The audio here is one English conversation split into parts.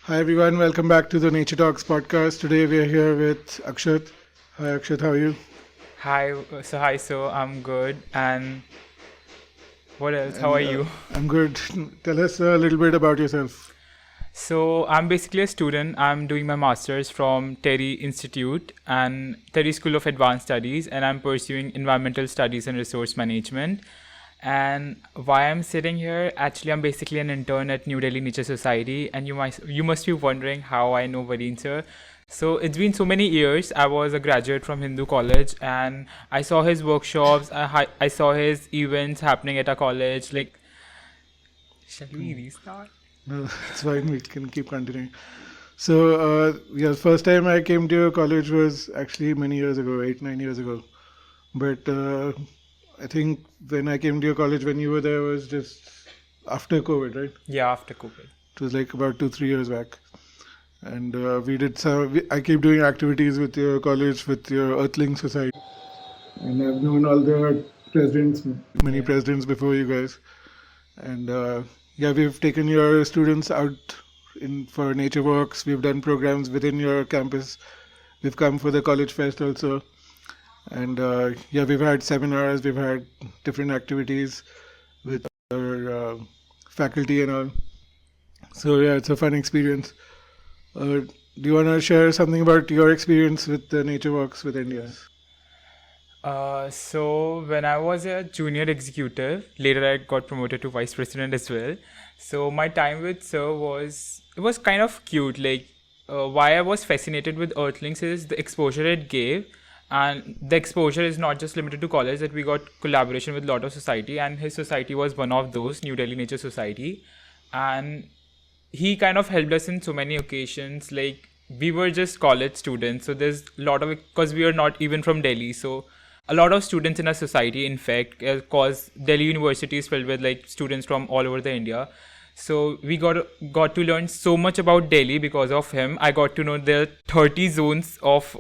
Hi everyone, welcome back to the Nature Talks podcast. Today we are here with Akshat. Hi Akshat, how are you? Hi, I'm good. And what else? How are And you? I'm good. Tell us a little bit about yourself. So, I'm basically a student. I'm doing my master's from Terry Institute and Terry School of Advanced Studies, and I'm pursuing environmental studies and resource management. And why I'm sitting here, actually, I'm basically an intern at New Delhi Nature Society, and you must be wondering how I know Vareen sir. So it's been so many years. I was a graduate from Hindu College, and I saw his workshops. I saw his events happening at a college. Like, shall we restart? No, it's fine, we can keep continuing. So, first time I came to your college was actually many years ago, 8, 9 years ago. But I think when I came to your college, when you were there, was just after COVID, right? Yeah, after COVID. It was like about 2, 3 years back. And we did some, I keep doing activities with your college, with your Earthling Society. And I've known all the presidents, many Yeah. presidents before you guys. And we've taken your students out in for nature walks. We've done programs within your campus. We've come for the college fest also. And we've had seminars, we've had different activities with our faculty and all. So yeah, it's a fun experience. Do you want to share something about your experience with the nature walks with Indians? So when I was a junior executive, later I got promoted to vice president as well. So my time with Sir was kind of cute. Like why I was fascinated with Earthlings is the exposure it gave, and the exposure is not just limited to college. That we got collaboration with a lot of society, and his society was one of those, New Delhi Nature Society, and he kind of helped us in so many occasions. Like we were just college students, so there's a lot of, because we are not even from Delhi, so a lot of students in our society, in fact, because Delhi University is filled with like students from all over the India. So we got to learn so much about Delhi because of him. I got to know there are 30 zones of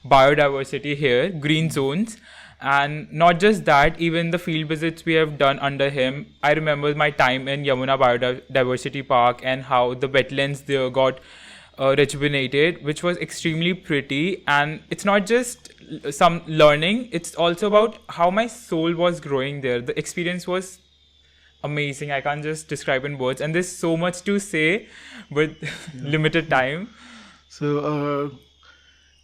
biodiversity here, green zones. And not just that, even the field visits we have done under him. I remember my time in Yamuna Biodiversity Park and how the wetlands there got rejuvenated, which was extremely pretty. And it's not just some learning, it's also about how my soul was growing there. The experience was amazing. I can't just describe in words. And there's so much to say with limited time. So,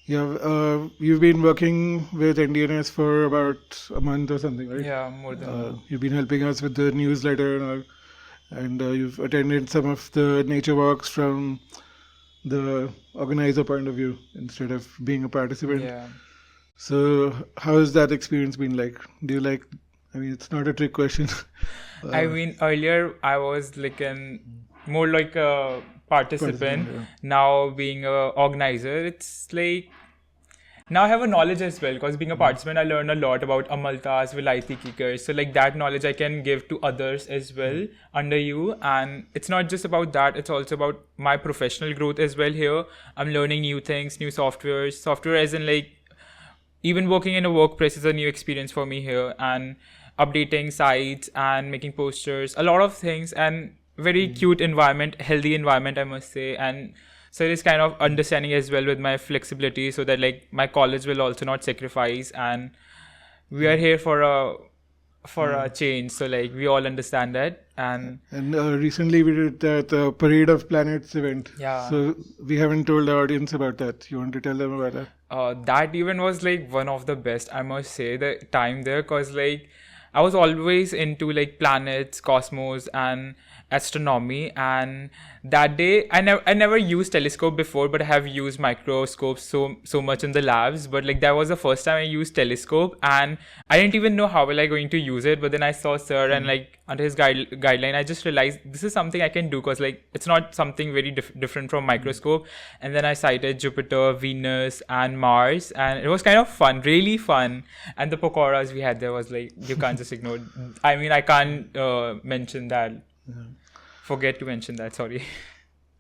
you've been working with NDNS for about a month or something, right? Yeah, more than a month. You've been helping us with the newsletter and all, and you've attended some of the nature walks from the organizer point of view instead of being a participant. Yeah. So, how has that experience been like? Do you like? I mean, it's not a trick question. I mean, earlier I was like more like a participant. Yeah. Now being a organizer, it's like now I have a knowledge as well, because being a participant, I learned a lot about amaltas, vilayati kickers. So like that knowledge I can give to others as well under you. And it's not just about that; it's also about my professional growth as well. Here, I'm learning new things, new softwares. Software as in like even working in a workplace is a new experience for me here, and updating sites and making posters, a lot of things, and very cute environment, healthy environment, I must say. And so it is kind of understanding as well with my flexibility, so that like my college will also not sacrifice, and we are here for a change, so like we all understand that. And recently we did that Parade of Planets event. yeah. So we haven't told the audience about that. You want to tell them about that? That event was like one of the best, I must say, the time there, because like I was always into like planets, cosmos, and astronomy. And that day, I never used telescope before, but I have used microscopes so much in the labs. But like that was the first time I used telescope, and I didn't even know how will I going to use it. But then I saw Sir, and like under his guideline, I just realized this is something I can do, because like it's not something very different from microscope. And then I cited Jupiter, Venus, and Mars, and it was kind of fun, really fun. And the pakoras we had there was like, you can't just ignore. I mean, I can't mention that. Forget to mention that, sorry.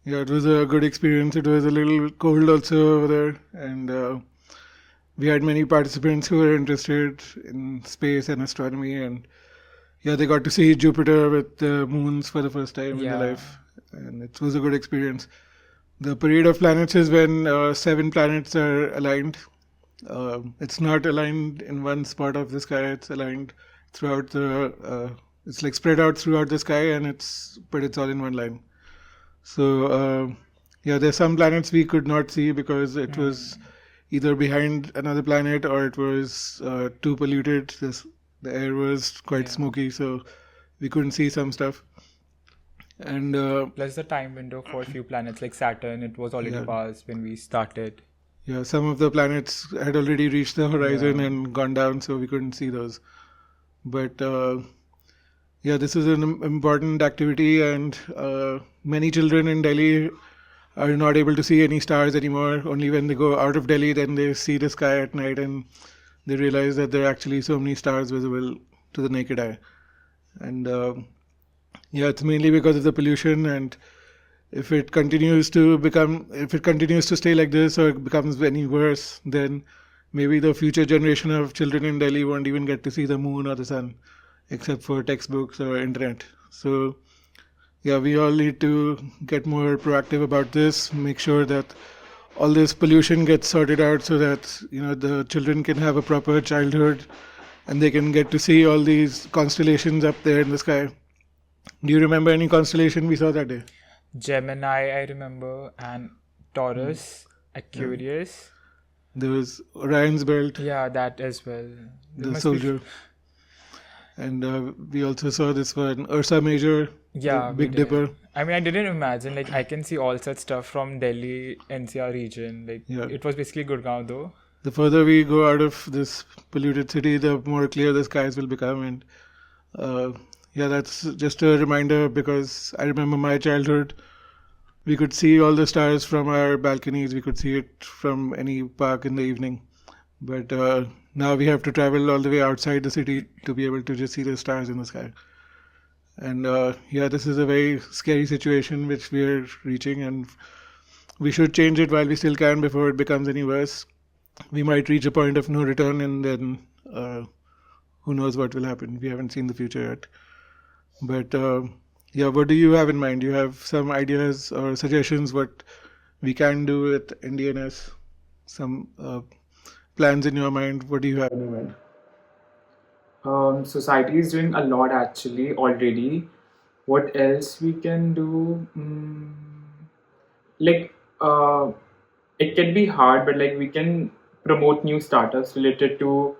Yeah, it was a good experience. It was a little cold also over there, and we had many participants who were interested in space and astronomy, and yeah, they got to see Jupiter with the moons for the first time in their Yeah. life, and it was a good experience. The parade of planets is when 7 planets are aligned. It's not aligned in one spot of the sky. It's aligned throughout the. It's like spread out throughout the sky, and it's all in one line. So yeah, there's some planets we could not see because it was either behind another planet or it was too polluted. The air was quite Yeah. smoky, so we couldn't see some stuff. And Plus the time window for a few planets like Saturn, it was already Yeah. passed when we started. yeah, some of the planets had already reached the horizon Yeah. and gone down, so we couldn't see those. But yeah, this is an important activity, and many children in Delhi are not able to see any stars anymore. Only when they go out of Delhi, then they see the sky at night and they realize that there are actually so many stars visible to the naked eye. And yeah, it's mainly because of the pollution. And if it continues to stay like this or it becomes any worse, then maybe the future generation of children in Delhi won't even get to see the moon or the sun, except for textbooks or internet. So yeah, we all need to get more proactive about this, make sure that all this pollution gets sorted out so that the children can have a proper childhood and they can get to see all these constellations up there in the sky. Do you remember any constellation we saw that day? Gemini, I remember, and Taurus, Aquarius. There was Orion's belt, Yeah, that as well. There the must be- soldier, and we also saw this one, Ursa Major, Yeah, the we Big did. Dipper. I mean, I didn't imagine like I can see all such stuff from Delhi NCR region. Like Yeah. it was basically Gurgaon though. The further we go out of this polluted city, the more clear the skies will become. And yeah, that's just a reminder because I remember my childhood. We could see all the stars from our balconies. We could see it from any park in the evening. But now we have to travel all the way outside the city to be able to just see the stars in the sky. And yeah, this is a very scary situation which we are reaching, and we should change it while we still can before it becomes any worse. We might reach a point of no return, and then who knows what will happen. We haven't seen the future yet. But yeah, what do you have in mind? Do you have some ideas or suggestions what we can do with NDNS? Some plans in your mind? What do you have in your mind? Society is doing a lot actually already. What else we can do? Like, it can be hard, but like we can promote new startups related to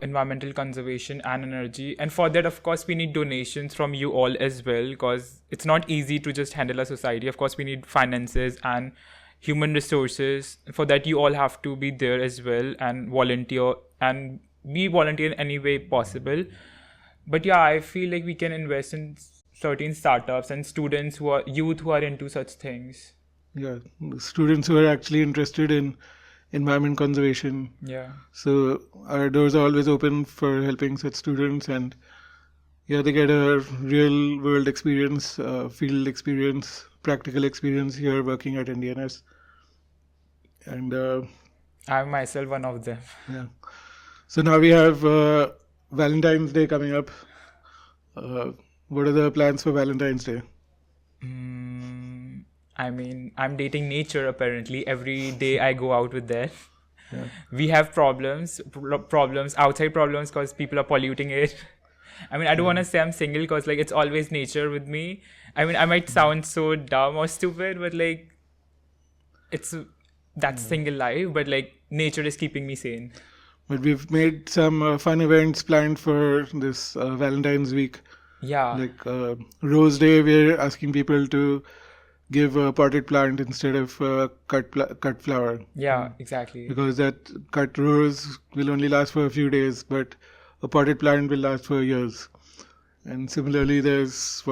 environmental conservation and energy. And for that, of course, we need donations from you all as well, because it's not easy to just handle a society. Of course, we need finances and human resources. For that, you all have to be there as well and volunteer, and we volunteer in any way possible. But yeah, I feel like we can invest in certain startups and students who are youth who are into such things. Yeah, students who are actually interested in environment conservation. Yeah. So our doors are always open for helping such students, and yeah, they get a real world experience, field experience, practical experience here working at NDNS. And I'm myself one of them. yeah, so now we have Valentine's Day coming up. What are the plans for Valentine's Day? I mean, I'm dating nature apparently. Every day I go out with that. Yeah. We have problems, outside problems because people are polluting it. I mean, I don't want to say I'm single because like it's always nature with me. I mean, I might sound so dumb or stupid, but like that's single life, but like nature is keeping me sane. But we've made some fun events planned for this Valentine's week. Yeah. Like Rose Day, we're asking people to give a potted plant instead of cut flower. Yeah, exactly. Because that cut rose will only last for a few days, but a potted plant will last for years. And similarly, there's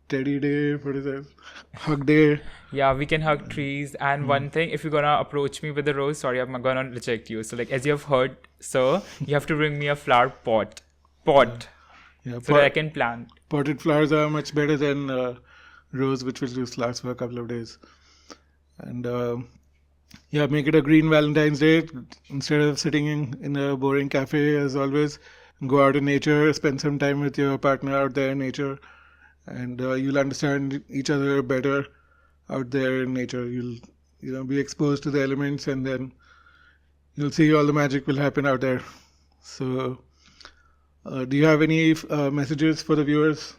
Teddy Day, what is that? Hug Day. Yeah, we can hug trees. And one thing, if you're gonna approach me with a rose, sorry, I'm gonna reject you. So like, as you have heard, sir, you have to bring me a flower pot, Yeah, so that I can plant. potted flowers are much better than rose, which will just last for a couple of days. And yeah, make it a green Valentine's Day instead of sitting in a boring cafe as always. Go out in nature, spend some time with your partner out there in nature, and you'll understand each other better. out there in nature. You'll be exposed to the elements, and then you'll see all the magic will happen out there. So, do you have any messages for the viewers?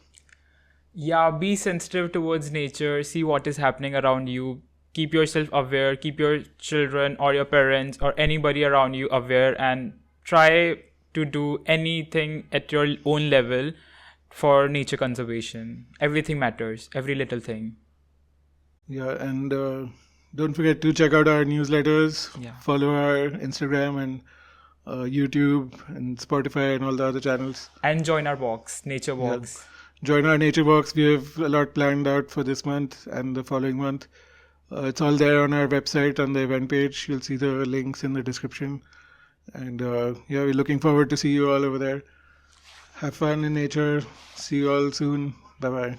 Yeah, be sensitive towards nature, see what is happening around you, keep yourself aware, keep your children or your parents or anybody around you aware, and try to do anything at your own level for nature conservation. Everything matters, every little thing. Yeah, and don't forget to check out our newsletters, Yeah. follow our Instagram and YouTube and Spotify and all the other channels. And join our walks, nature Yeah. walks. Join our nature walks. We have a lot planned out for this month and the following month. It's all there on our website on the event page. You'll see the links in the description. And yeah, we're looking forward to see you all over there. Have fun in nature. See you all soon. Bye bye.